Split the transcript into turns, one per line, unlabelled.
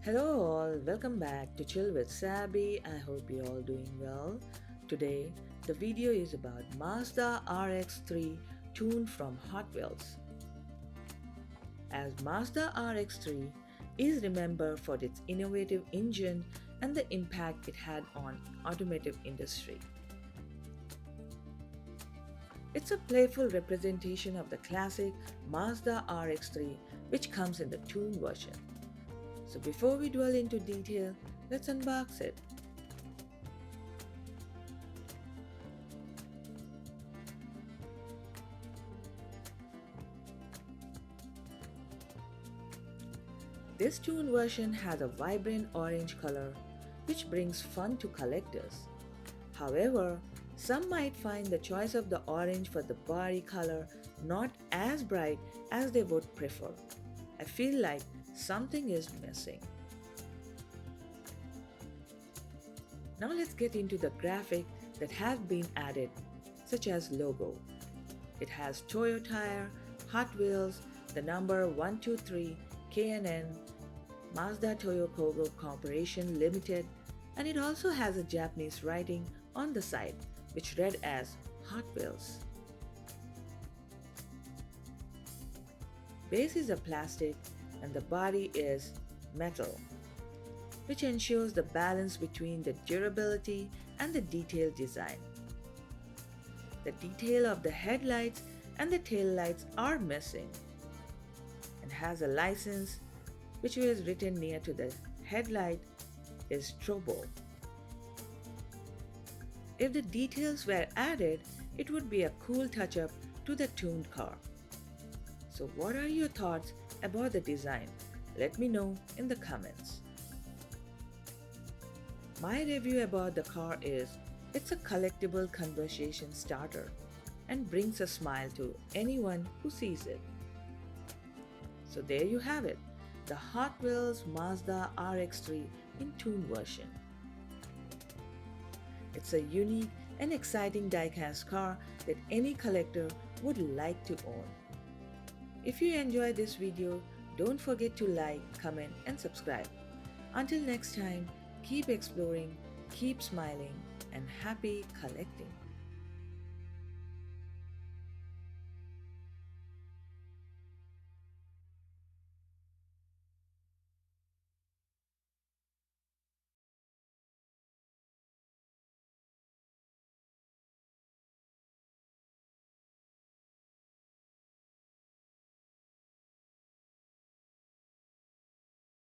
Hello all, welcome back to Chill with Sabi. I hope you're all doing well. Today, the video is about Mazda RX-3 tuned from Hot Wheels. As Mazda RX-3 is remembered for its innovative engine and the impact it had on automotive industry. It's a playful representation of the classic Mazda RX-3 which comes in the tuned version. So before we dwell into detail, let's unbox it. This tuned version has a vibrant orange color which brings fun to collectors. However, some might find the choice of the orange for the body color not as bright as they would prefer. I feel like something is missing. Now let's get into the graphic that have been added, such as logo. It has Toyo tire, Hot Wheels, the number 123, K&N, Mazda Toyo Kogo Corporation Limited, and it also has a Japanese writing on the side which read as Hot Wheels. Base is a plastic and the body is metal, which ensures the balance between the durability and the detailed design. The detail of the headlights and the taillights are missing and has a license which was written near to the headlight is Turbo. If the details were added, it would be a cool touch-up to the tuned car. So what are your thoughts about the design? Let me know in the comments. My review about the car is it's a collectible conversation starter and brings a smile to anyone who sees it. So there you have it, the Hot Wheels Mazda RX-3 in tuned version. It's a unique and exciting diecast car that any collector would like to own. If you enjoyed this video, don't forget to like, comment and subscribe. Until next time, keep exploring, keep smiling and happy collecting.